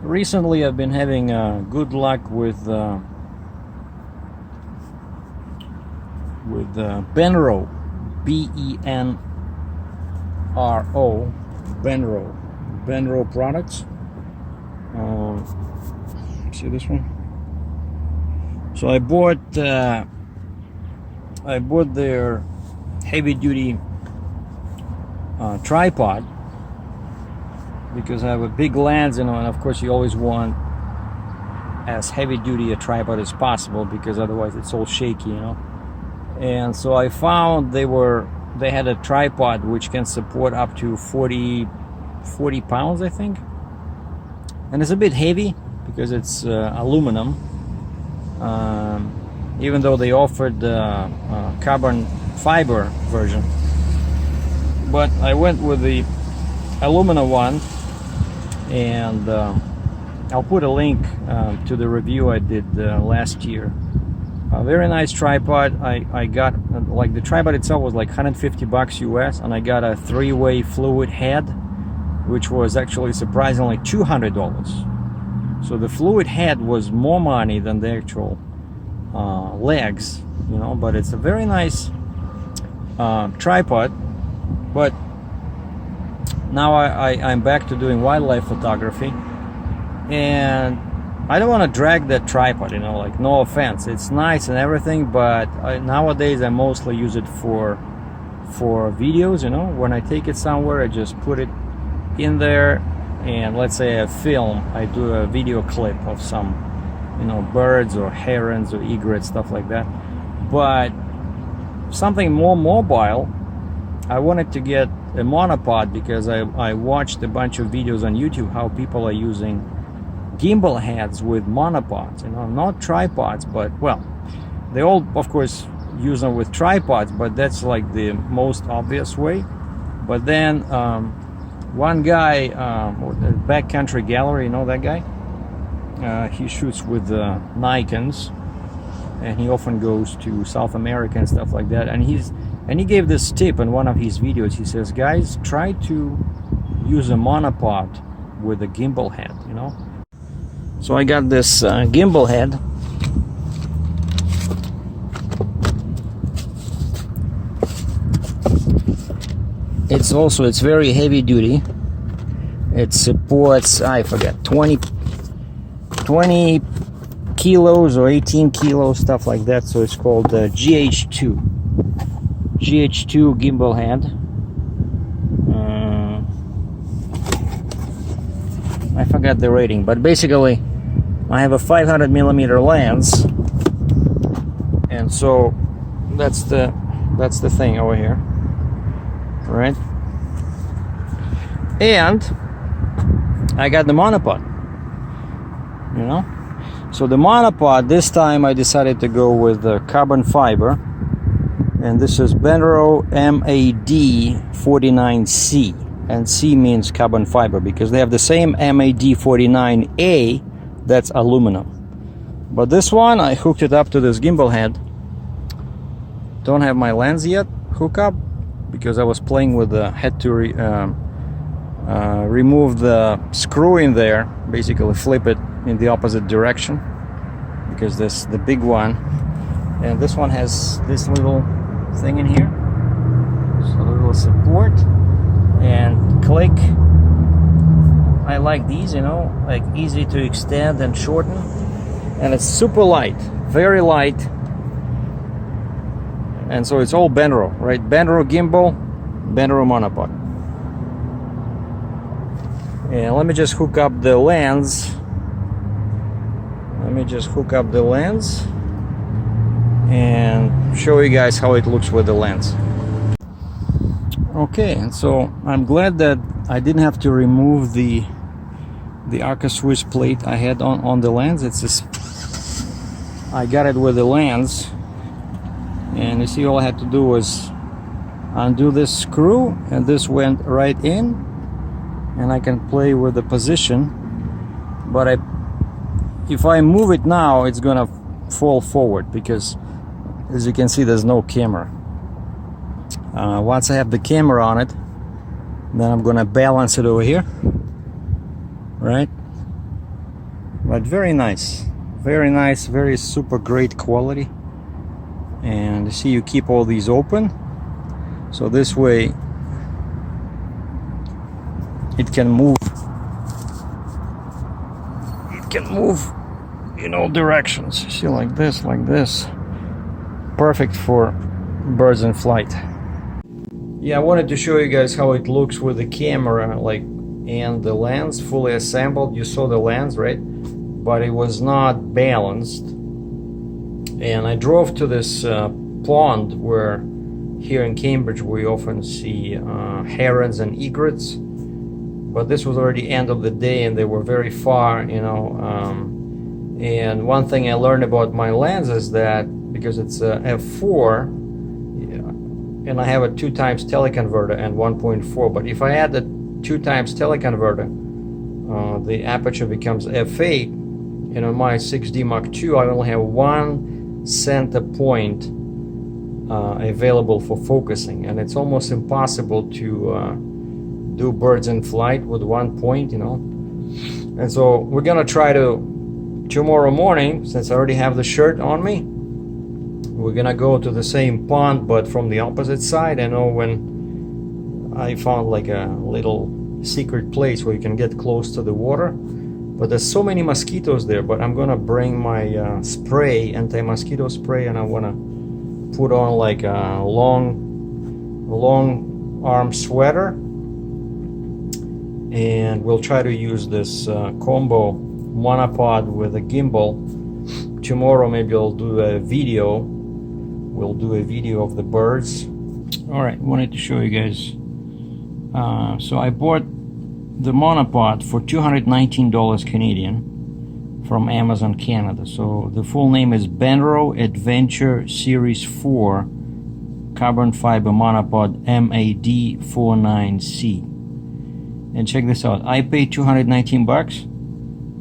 Recently I've been having good luck with BENRO, B-E-N-R-O, BENRO products. See this one? So I bought their heavy-duty tripod because I have a big lens, and of course you always want as heavy-duty a tripod as possible because otherwise it's all shaky, And so I found they had a tripod which can support up to 40 pounds, I think, and it's a bit heavy because it's aluminum. Even though they offered the carbon fiber version, but I went with the aluminum one, and I'll put a link to the review I did last year. A very nice tripod. I got, like, the tripod itself was like $150 US, and I got a 3-way fluid head, which was actually surprisingly $200. So the fluid head was more money than the actual legs, but it's a very nice tripod. But now I'm back to doing wildlife photography, and I don't want to drag that tripod, like, no offense, it's nice and everything, but nowadays I mostly use it for videos. When I take it somewhere, I just put it in there, and let's say I do a video clip of some birds or herons or egrets, stuff like that. But something more mobile, I wanted to get a monopod because I watched a bunch of videos on YouTube how people are using gimbal heads with monopods, not tripods, but, well, they all of course use them with tripods, but that's like the most obvious way. But then one guy, Backcountry Gallery, that guy? He shoots with Nikons, and he often goes to South America and stuff like that. And he gave this tip in one of his videos. He says, guys, try to use a monopod with a gimbal head, So I got this gimbal head. It's very heavy duty. It supports, I forget, 20 kilos or 18 kilos, stuff like that. So it's called GH2 gimbal head. I forgot the rating, but basically I have a 500mm lens, and so that's the thing over here, right? And I got the monopod, So the monopod, this time I decided to go with the carbon fiber, and this is BENRO MAD49C, and C means carbon fiber because they have the same MAD49A, that's aluminum. But this one, I hooked it up to this gimbal head. Don't have my lens yet hooked up because I was playing with the head to remove the screw in there, basically flip it in the opposite direction, because this the big one, and this one has this little thing in here, so a little support and click. I like these, like easy to extend and shorten, and it's super light, very light, and so it's all BENRO, right? BENRO gimbal, BENRO monopod. And let me just hook up the lens. And show you guys how it looks with the lens. Okay, and so I'm glad that I didn't have to remove the Arca Swiss plate I had on the lens. I got it with the lens, and you see all I had to do was undo this screw, and this went right in, and I can play with the position. But if I move it now, it's gonna fall forward because, as you can see, there's no camera. Once I have the camera on it, then I'm gonna balance it over here, right? but very nice, very super great quality. And you see, you keep all these open, so this way it can move in all directions. You see, like this, perfect for birds in flight. Yeah, I wanted to show you guys how it looks with the camera, like, and the lens fully assembled. You saw the lens, right? But it was not balanced. And I drove to this pond where here in Cambridge we often see herons and egrets. But this was already end of the day and they were very far, you know. And one thing I learned about my lens is that because it's a f4, and I have a 2x teleconverter and 1.4, but if I add the 2x teleconverter, the aperture becomes f8, and on my 6D Mark II I only have one center point available for focusing, and it's almost impossible to do birds in flight with one point, you know. And so we're gonna try to, tomorrow morning, since I already have the shirt on me, we're gonna go to the same pond but from the opposite side. I know when I found like a little secret place where you can get close to the water, but there's so many mosquitoes there. But I'm gonna bring my spray, anti-mosquito spray, and I wanna put on like a long arm sweater, and we'll try to use this combo monopod with a gimbal. Tomorrow maybe I'll do a video. We'll do a video of the birds. Alright, wanted to show you guys. So I bought the monopod for $219 Canadian from Amazon Canada. So the full name is BENRO Adventure Series 4 Carbon Fiber Monopod MAD49C. And check this out. I paid 219 bucks,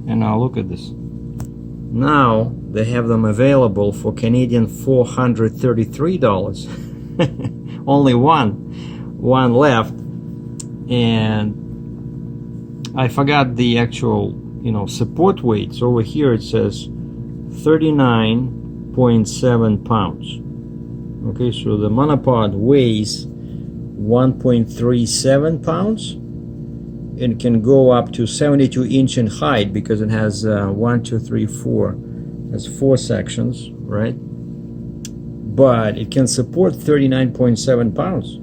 and now look at this. Now they have them available for Canadian $433. Only one left, and I forgot the actual, you know, support weight. So over here it says 39.7 pounds. Okay, so the monopod weighs 1.37 pounds. It can go up to 72 inch in height because it has 1, 2, 3, 4. Has 4 sections, right? But it can support 39.7 pounds,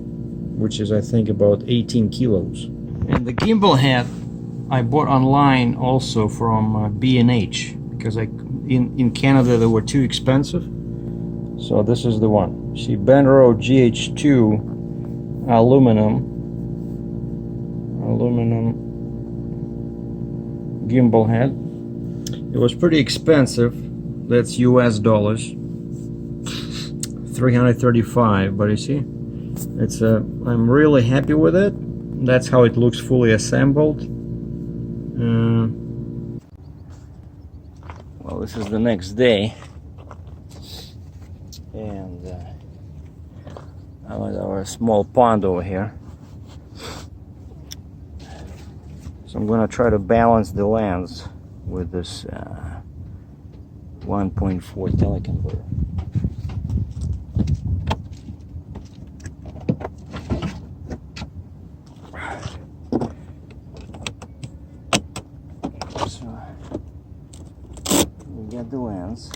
which is, I think, about 18 kilos. And the gimbal head I bought online also from B&H because in Canada they were too expensive. So this is the one. See, BENRO GH2 aluminum gimbal head. It was pretty expensive. That's US dollars, 335. But you see, it's I'm really happy with it. That's how it looks fully assembled. Well, this is the next day, and I was our small pond over here. So I'm going to try to balance the lens with this 1.4 teleconverter. So we get the lens.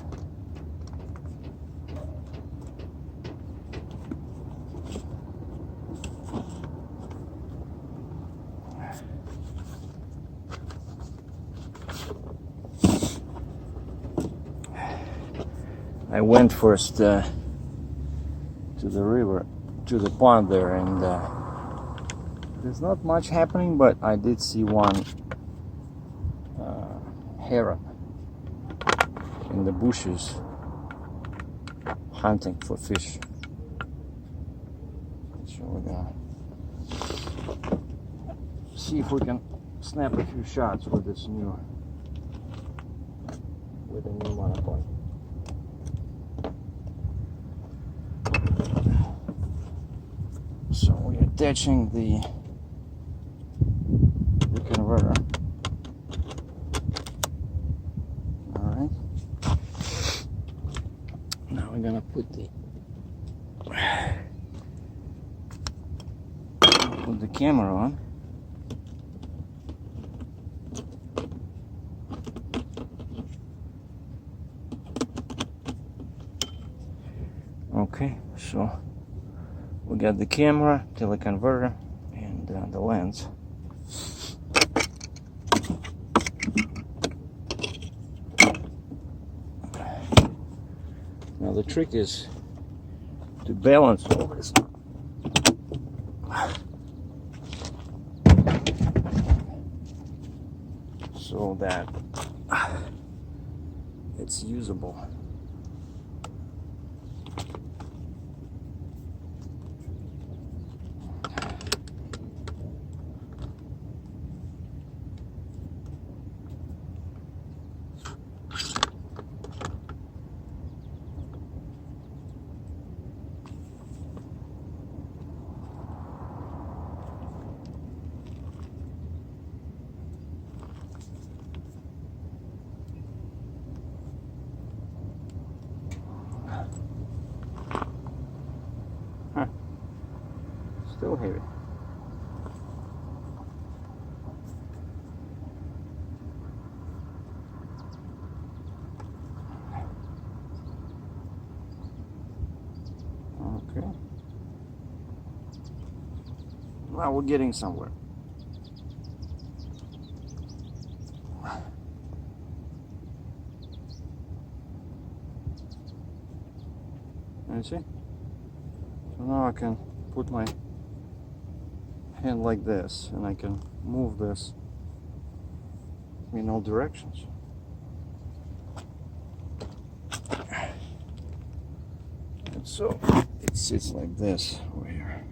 I went first to the river, to the pond there, and there's not much happening, but I did see one heron in the bushes hunting for fish. So we're gonna see if we can snap a few shots with this new monopod. So we're attaching the converter. gonna put the camera on. Okay, so we got the camera, teleconverter, and the lens. Now the trick is to balance all this so that it's usable. Still heavy. Okay. Well, we're getting somewhere. You see? So now I can put my hand like this, and I can move this in all directions. And so it sits like this over here.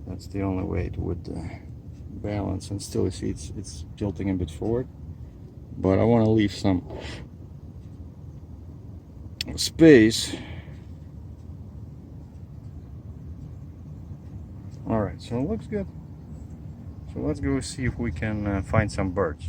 That's the only way it would balance, and still you see it's tilting a bit forward, but I want to leave some space. Alright, so it looks good. So let's go see if we can find some birds.